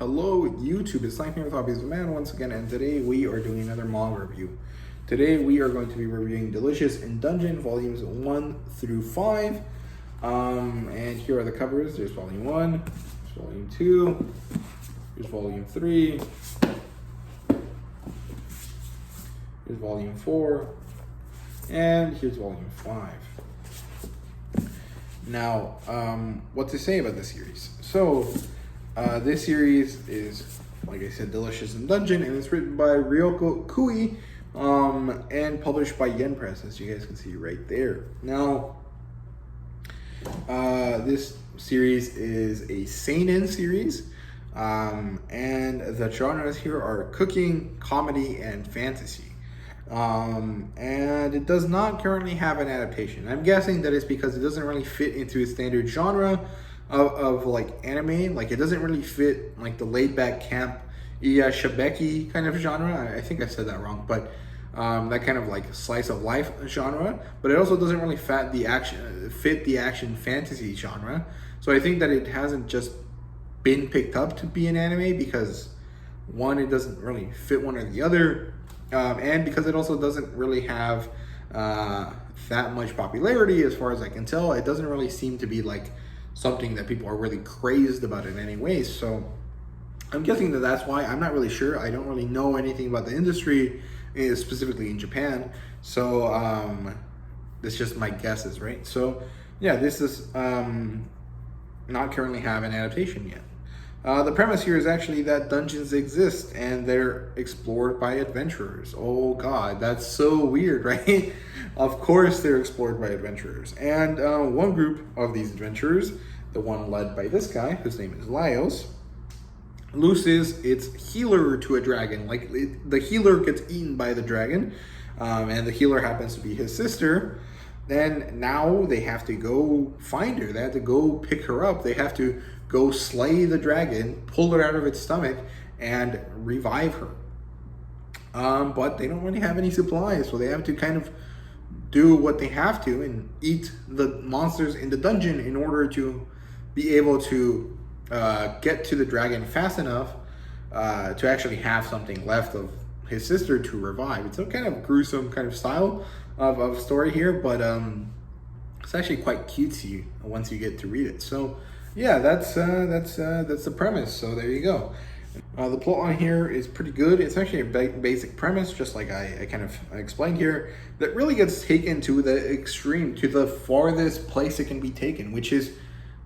Hello YouTube, it's Life here with Hobbies of Man once again, and today we are doing another manga review. Today we are going to be reviewing Delicious in Dungeon volumes 1 through 5. And here are the covers. There's volume 1, there's volume 2, here's volume 3, here's volume 4, and here's volume 5. Now, what to say about this series? So, this series is, like I said, Delicious in Dungeon, and it's written by Ryoko Kui, and published by Yen Press, as you guys can see right there. Now, this series is a seinen series, and the genres here are cooking, comedy, and fantasy. And it does not currently have an adaptation. I'm guessing that it's because it doesn't really fit into a standard genre of like anime. Like, it doesn't really fit like the laid back camp shibeki kind of genre. I think I said that wrong, but that kind of like slice of life genre. But it also doesn't really fit the action fantasy genre. So I think that it hasn't just been picked up to be an anime because, one, it doesn't really fit one or the other, and because it also doesn't really have that much popularity. As far as I can tell, it doesn't really seem to be like something that people are really crazed about in any way. So I'm guessing that that's why. I'm not really sure. I don't really know anything about the industry, specifically in Japan. So that's just my guesses, right? So yeah, this is not currently have an adaptation yet. The premise here is actually that dungeons exist and they're explored by adventurers. Oh god, that's so weird, right? Of course they're explored by adventurers. And one group of these adventurers, the one led by this guy, whose name is Laios, loses its healer to a dragon. Like, the healer gets eaten by the dragon, and the healer happens to be his sister. Then now they have to go find her. They have to go pick her up. They have to go slay the dragon, pull her out of its stomach, and revive her. But they don't really have any supplies, so they have to kind of do what they have to and eat the monsters in the dungeon in order to be able to get to the dragon fast enough to actually have something left of his sister to revive. It's a kind of gruesome kind of style of story here, but it's actually quite cutesy once you get to read it. So yeah, that's the premise. So there you go. The plot line here is pretty good. It's actually a basic premise, just like I kind of explained here, that really gets taken to the extreme, to the farthest place it can be taken, which is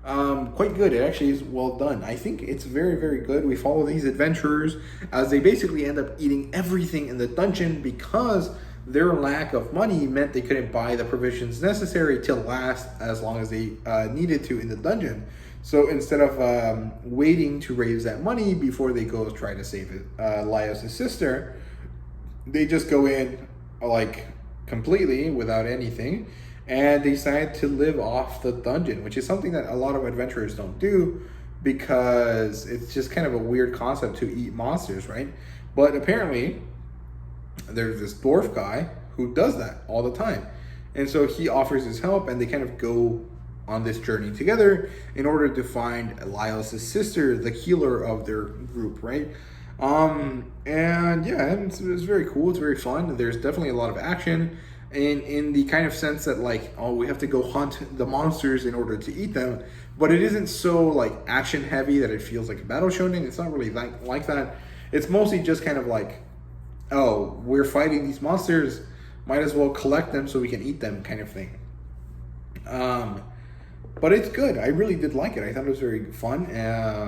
quite good. It actually is well done. I think it's very, very good. We follow these adventurers as they basically end up eating everything in the dungeon because their lack of money meant they couldn't buy the provisions necessary to last as long as they needed to in the dungeon. So instead of waiting to raise that money before they go try to save Laios' sister, they just go in like completely without anything, and they decide to live off the dungeon, which is something that a lot of adventurers don't do because it's just kind of a weird concept to eat monsters, right? But apparently there's this dwarf guy who does that all the time, and so he offers his help, and they kind of go on this journey together in order to find Laios' sister, the healer of their group, right? And yeah, it's very cool. It's very fun. There's definitely a lot of action in the kind of sense that, like, oh, we have to go hunt the monsters in order to eat them, but it isn't so like action heavy that it feels like a battle shonen. It's not really like that. It's mostly just kind of like, oh, we're fighting these monsters, might as well collect them so we can eat them kind of thing. But it's good. I really did like it. I thought it was very fun.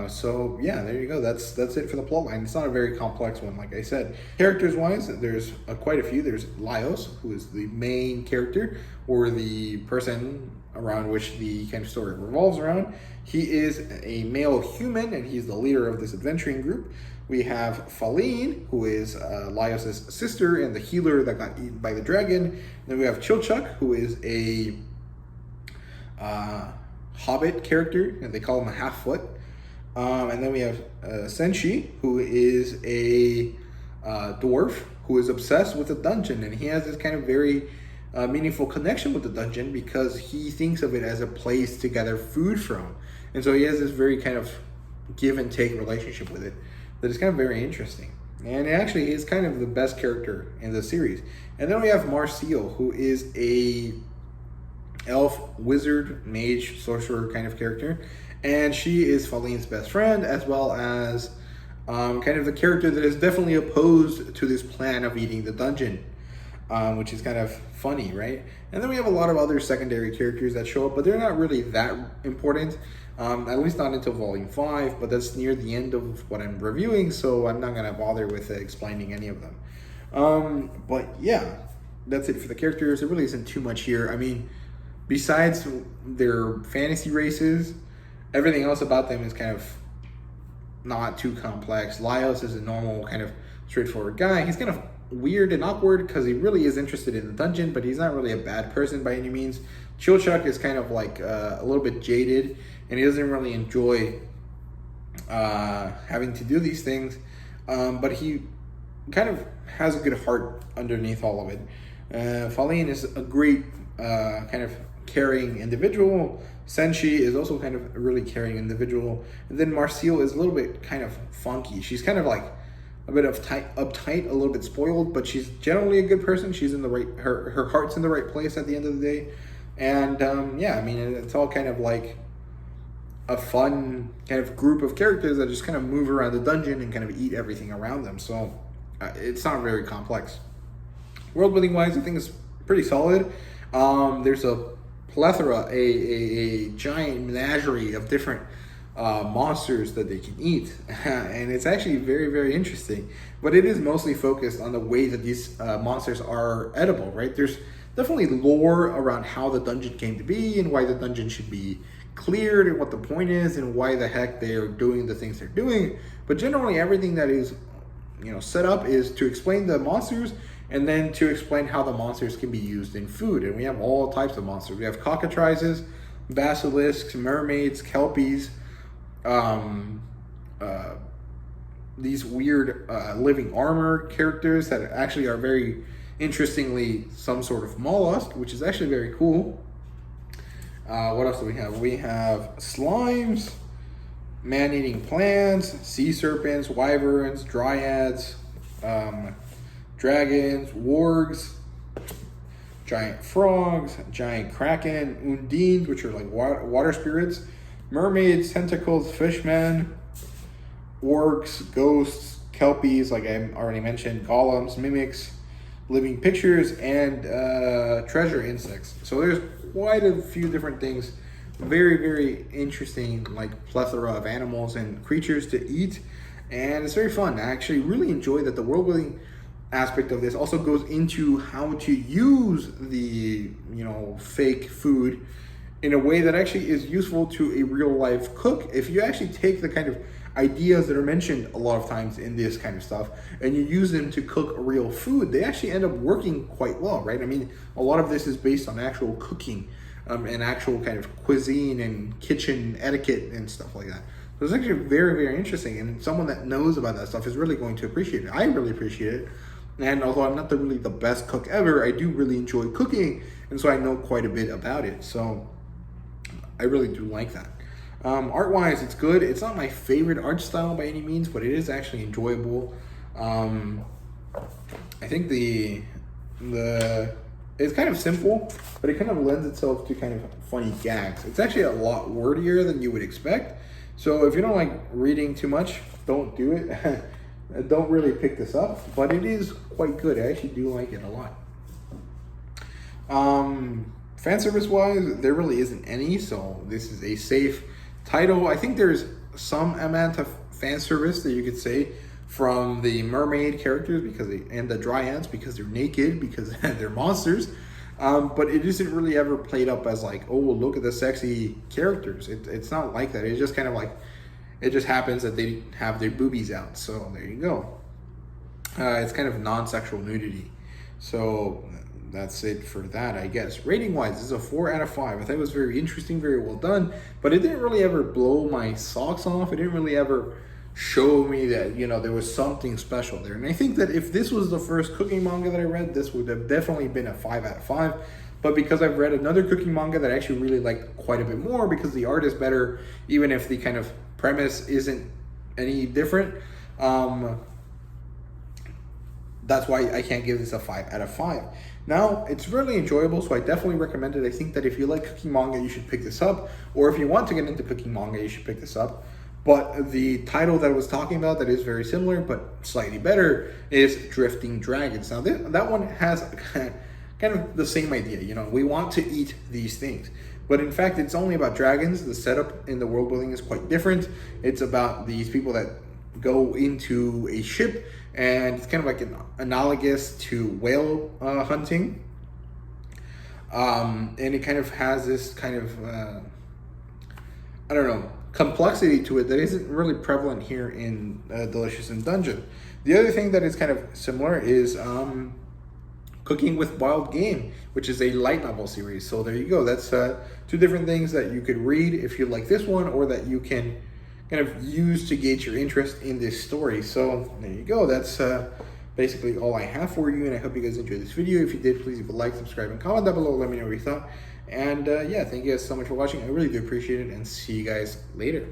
So yeah, there you go. That's it for the plot line. It's not a very complex one, like I said. Characters wise, there's quite a few. There's Laios, who is the main character, or the person around which the kind of story revolves around. He is a male human, and he's the leader of this adventuring group. We have Faline, who is Laios' sister and the healer that got eaten by the dragon. Then we have Chilchuk, who is a hobbit character, and they call him a half-foot. And then we have Senshi, who is a dwarf who is obsessed with the dungeon, and he has this kind of very meaningful connection with the dungeon because he thinks of it as a place to gather food from. And so he has this very kind of give and take relationship with it that is kind of very interesting. And it actually is kind of the best character in the series. And then we have Marcille, who is a elf, wizard, mage, sorcerer kind of character. And she is Faline's best friend, as well as kind of the character that is definitely opposed to this plan of eating the dungeon, which is kind of funny, right? And then we have a lot of other secondary characters that show up, but they're not really that important, at least not until Volume 5, but that's near the end of what I'm reviewing, so I'm not going to bother with explaining any of them. But yeah, that's it for the characters. There really isn't too much here. I mean, besides their fantasy races, everything else about them is kind of not too complex. Laios is a normal kind of straightforward guy. He's kind of weird and awkward because he really is interested in the dungeon, but he's not really a bad person by any means. Chilchuk is kind of like a little bit jaded, and he doesn't really enjoy having to do these things, but he kind of has a good heart underneath all of it. Faline is a great kind of caring individual. Senshi is also kind of a really caring individual. And then Marcille is a little bit kind of funky. She's kind of like a bit of uptight, a little bit spoiled, but she's generally a good person. She's in the right, her heart's in the right place at the end of the day. And yeah, I mean, it's all kind of like a fun kind of group of characters that just kind of move around the dungeon and kind of eat everything around them. So it's not very complex. World building wise, I think it's pretty solid. There's a plethora, a giant menagerie of different monsters that they can eat, and it's actually very, very interesting. But it is mostly focused on the way that these monsters are edible, right? There's definitely lore around how the dungeon came to be and why the dungeon should be cleared and what the point is and why the heck they are doing the things they're doing. But generally, everything that is, you know, set up is to explain the monsters and then to explain how the monsters can be used in food. And we have all types of monsters. We have cockatrices, basilisks, mermaids, kelpies, these weird living armor characters that actually are very interestingly some sort of mollusk, which is actually very cool. What else do we have? We have slimes, man-eating plants, sea serpents, wyverns, dryads, dragons, wargs, giant frogs, giant kraken, undines, which are like water spirits, mermaids, tentacles, fishmen, orcs, ghosts, kelpies, like I already mentioned, golems, mimics, living pictures, and treasure insects. So there's quite a few different things. Very, very interesting, like plethora of animals and creatures to eat, and it's very fun. I actually really enjoy that the world building aspect of this also goes into how to use the, you know, fake food in a way that actually is useful to a real life cook. If you actually take the kind of ideas that are mentioned a lot of times in this kind of stuff and you use them to cook real food, they actually end up working quite well, right? I mean, a lot of this is based on actual cooking and actual kind of cuisine and kitchen etiquette and stuff like that. So it's actually very, very interesting, and someone that knows about that stuff is really going to appreciate it. I really appreciate it. And although I'm not really the best cook ever, I do really enjoy cooking, and so I know quite a bit about it. So I really do like that. Art-wise, it's good. It's not my favorite art style by any means, but it is actually enjoyable. I think it's kind of simple, but it kind of lends itself to kind of funny gags. It's actually a lot wordier than you would expect. So if you don't like reading too much, don't do it. Don't really pick this up, but it is quite good. I actually do like it a lot. Fan service wise, there really isn't any, so this is a safe title. I think there's some amount of fan service that you could say from the mermaid characters and the dryads because they're naked, because they're monsters. But it isn't really ever played up as like, oh, look at the sexy characters. It's not like that. It's just kind of like, it just happens that they have their boobies out. So there you go. It's kind of non-sexual nudity. So that's it for that, I guess. Rating wise, this is a 4 out of 5. I think it was very interesting, very well done, but it didn't really ever blow my socks off. It didn't really ever show me that, you know, there was something special there. And I think that if this was the first cooking manga that I read, this would have definitely been a 5 out of 5. But because I've read another cooking manga that I actually really liked quite a bit more because the art is better, even if the kind of premise isn't any different. That's why I can't give this a 5 out of 5. Now, it's really enjoyable, so I definitely recommend it. I think that if you like cooking manga, you should pick this up. Or if you want to get into cooking manga, you should pick this up. But the title that I was talking about that is very similar, but slightly better, is Drifting Dragons. Now, that one has kind of the same idea. You know, we want to eat these things. But in fact, it's only about dragons. The setup in the world building is quite different. It's about these people that go into a ship, and it's kind of like analogous to whale hunting. And it kind of has this kind of, I don't know, complexity to it that isn't really prevalent here in Delicious in Dungeon. The other thing that is kind of similar is Cooking with Wild Game, which is a light novel series. So there you go. That's two different things that you could read if you like this one, or that you can kind of use to gauge your interest in this story. So there you go. That's basically all I have for you, and I hope you guys enjoyed this video. If you did, please leave a like, subscribe, and comment down below. Let me know what you thought. And yeah, thank you guys so much for watching. I really do appreciate it, and see you guys later.